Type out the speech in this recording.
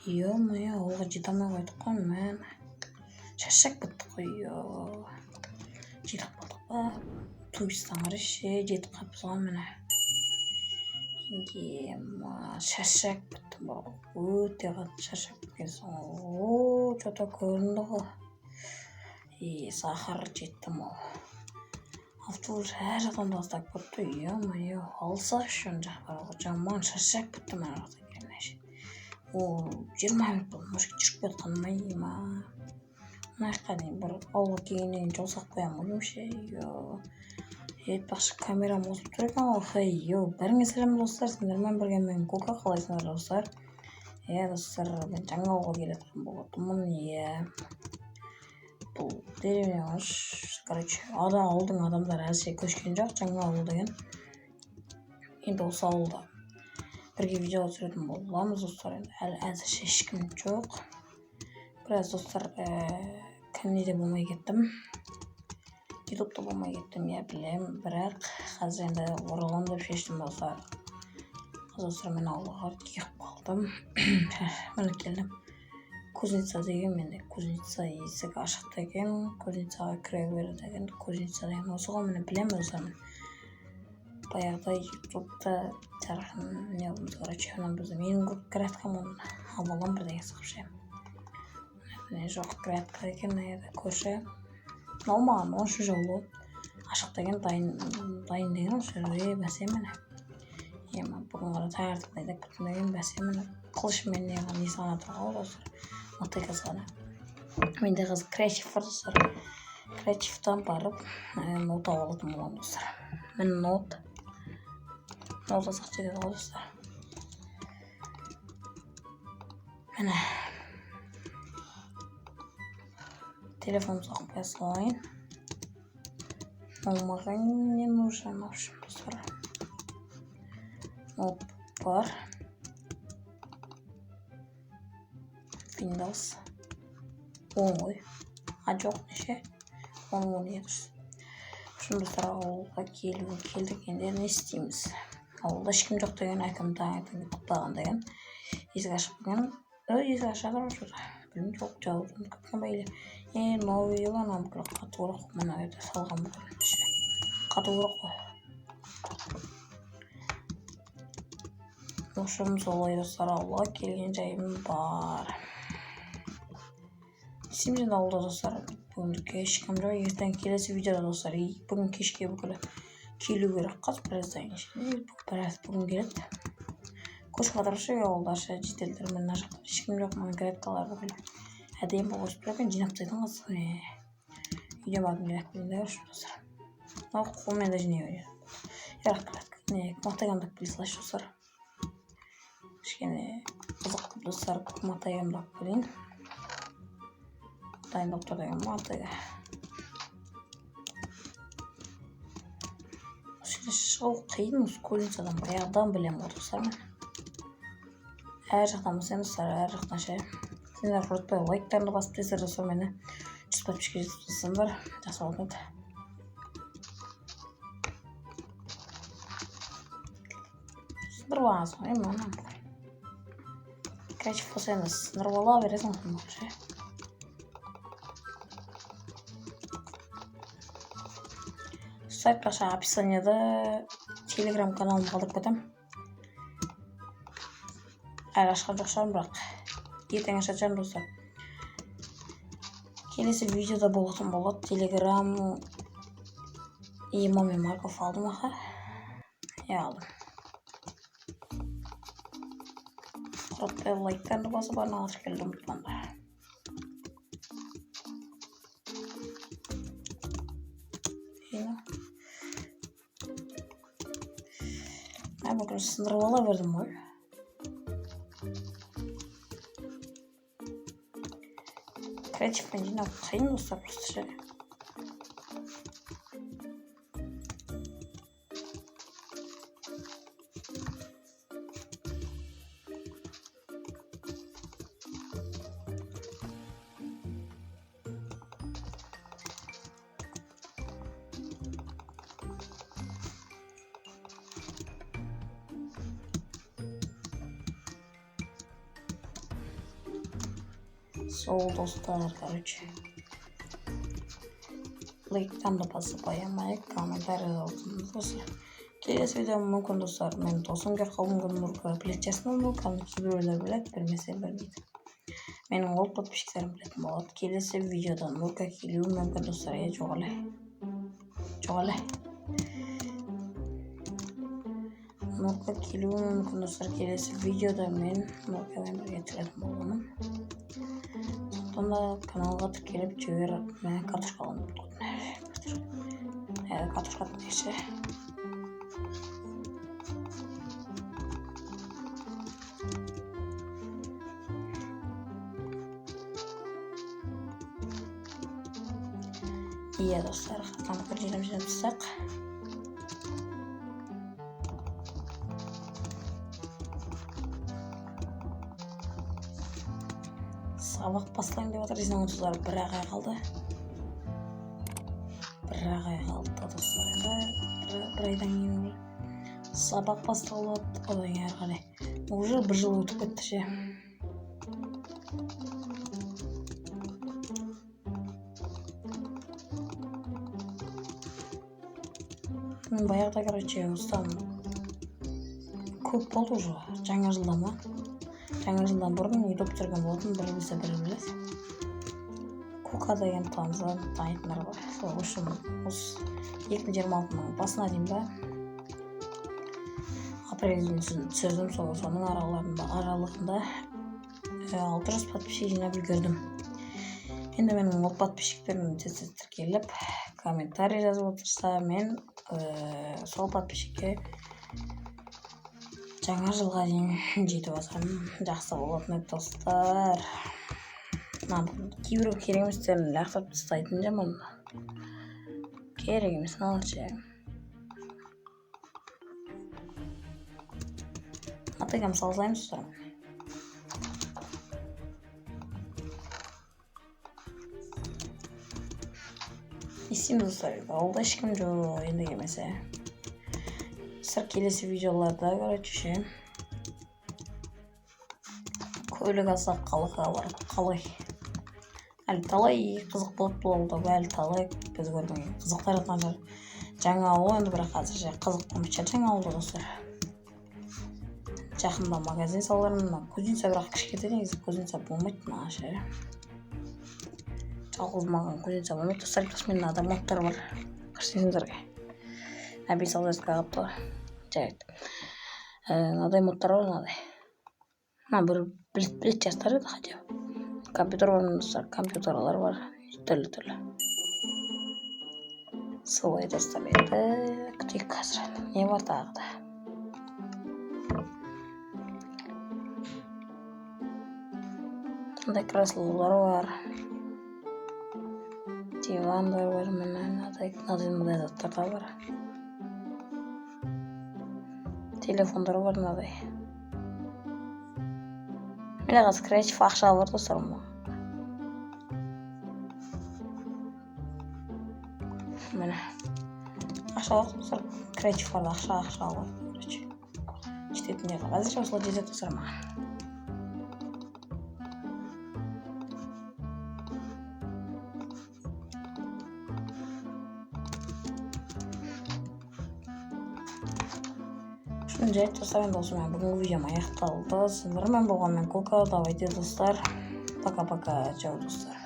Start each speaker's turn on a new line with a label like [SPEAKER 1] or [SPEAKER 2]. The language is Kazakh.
[SPEAKER 1] Ё-моё, ооға жете алмай қойдық қой мен. Шаршап кеттік қой. Жетіп қалдық па? Туристан қарашы, жетіп қалыппыз ғой міне. Шаршап кеттім ба? Өте қатты шаршап кеткенсің. Что-то көрінді ғой. Сахар жеттім ғой. Автобус әр жақтан тастап кетті. Ё-моё, алса үшін жақпарға жаман шаршап кеттім әр жақтан келмеші. 20 минут болды, может жүріп кеткенім ма? Мына жаққа дейін бір ауылға келгеннен жол салып қоямын ғой деймін ше. Айтпақшы камерам қосылып тұр екен ғой. Бәріңе сәлем достар, сендермен бірге мен Кока. Қалайсыңдар достар? Достар, мен жаңа ауылға келетін болатынмын. Бұл деревня, короче, ауылдың адамдары әзірше көшкен жоқ, жаңа ауыл деген. Енді осы ауылда бірге видео түсіретін боламыз достар. Енді әзірше ешкім жоқ. Біраз достар кәнеде болмай кеттім. Ютубта болмай кеттім, білем, бірақ қазір енді ораламын деп шештім достар. Достар, мен ауылға киіп қалдым. Міне келдім. Кузница деген, менде кузница есік ашық екен, кузницаға кіре береді екен, кузница деген осы ғой, міне білем достар. Баяғыда ютубта жарқын не болмыз, короче, менің көп кіратқам оны абалам бірдеңе сықып ше. Міне жоқ кіратқа екен, көрші. Мынау маған 13 жолы ашық деген дайын деген осы бәсе міне. Бүгін ғана таңертең айдап кеттім деген бәсе міне. Қылышымен не сана тұрғалы достар. Мотый қызғана. Менде қазір креатив бар достар. Креативтан барып ноут алатын боламын достар. Міне ноут асақ жетеді ғой достар. Міне телефон соқып қоя салайын. Маған не нужен, в общем, достар. Ноут бар. Windows 10 ғой. Жоқ неше? 10 дұрыс. Şimdi достар, ауылға келдік, енді не істейміз? Ауылда ешкім жоқ деген әкім таңертең құттаған деген. Есік ашық деген. Есік ашық жатыр. Білмеймін, жоқ жауабын күткен бәйле. Новый елана бүкіл қату керек. Мына үйде салған бүкіл. Қату керек қой.Ошым солай достар, ауылға келген жайым бар. Сен ауылда достар, бүгін кешкім жоқ, ертең келесі видеода достар, бүгін кешке бүкілі келу керек қаз біраздан біраз бүгін келеді. Көшіп жатыршы ауылдарша жетелдер, мен мына жақта ешкім жоқ, мына графикалар бүкілі әдейі бұл қосып тұрып, жинап тастайтын қыз. Үйден бардым керек білінде көрші достар. Қолмен де жинай береді. Матайғандық білсілаш достар. Кішкене қызықты достар, матайғандық білейін. Дайындап тұр деген матайға. Шығу қиын, кузницадан баяғыдан білем ғой достар мен. Әр жақтан білсем достар, әр жақтан ше. Сендер құрытпай лайктарымды басып тезер достар, мені 100 подписчикке жетіп тұрсыңдар, жақсы болғанды. Сындырбағансың ғой, маған. Креатив болса енді сындырбала бересің ғой ше. Айтпақшы описанияда телеграм каналым қалдырып кетем. Әлі ашқан жоқ шығармын, бірақ ертең ашатын достар. Келесі видеода болатын болады. Телеграм Имам Марков алдым аға. Алдым. Құрытпай лайктарды басып барына алып келді ұмытпаңдар. Бүкіл сындырып ала бердім ғой. Креативпен жинап қиын достар, просто ше. Сол достар, короче. Лайктан да басып аямайық, комментарий жазыңыз достар. Келесі видео мүмкін достар, мен досым қалыңғын Нурка білет жасынан Нурканы кейбіреулер білет, білмесе білмейді. Менің ол подписчиктерім білетін болады. Келесі видеода Нурка келуі мүмкін достар. Жоғалай. Нурка келуі мүмкін достар. Келесі видеода мен Нуркамен бірге түсіретін боламын. Сондықтан да каналға тіркеліп жібер. Мен картошка алып тұрдым. Картошка тіркеші. Iya dostlar, kami kerjaan bisa besar. Sabah paslayın деп отыр, десең достар, бір ақ ай қалды достар. Енді бір айдан кейін сабақ басталады, одан кейін ары қарай. Уже бір жыл өтіп кетті ше. Мен баяғыда, короче, ұстам көп болды уже, жаңа жылдан ма? Жаңа жылдан бұрын үйдеп тұрған болатын, бір білсе бірі біледі. Кока деген танымыздан танитындар бар. Сол үшін осы 2026-ның басына дейін ба апрельдің түсірдім, соның аралығында 600 подписчик жинап үлгердім. Енді менің ол подписчиктерім тіркеліп, комментарий жазып отырса, мен сол подписчикке жаңа жылға дейін жетіп алсам жақсы болатын еді достар. Кейбір керек еместерін лақтырып тастайтын жаман. Керек емес налшы. Атыға мысал жасаймыз достар. Естейміз достар, олда ешкім жоқ енді келмесе. Сыр келесі видеоларда, короче, көлік алсақ қалыға бар, қалай. Әлі талай қызық болып болды, әлі талай біз көрмеген қызықтар атқан жаңа ауыл, енді бірақ қазірше қызық болмайды жаңа ауылда достар. Жақында магазин салармын, кузница бірақ кішкентай негізі кузница болмайды наша. Жалғыз маған кузница болмайды достар, менің адам моттар бар. Көрсеңіздерге. Әбей салдарызға қапты. Жайт. Надай моттар бар, надай. Бір білет жастар еді хотя. Компьютер бар достар, компьютерлар бар. Түрлі. Солай достар еді. Күтейік қазір. Не бар тағы да? Мындай креслолар бар. Дивандар бар, мынадай заттар да бар. Телефондар бар мынадай. Міне қазір креатив ақша бар достар. Міне ақша бар достар, креатив бар, ақша бар. Жететін жағы. Қазір осылай жетеді достар маған. Жайт достар, енді осымен бүгінгі видеом аяқталды. Сіздермен болған мен Кока. Давайте достар, пока-пока, чао достар.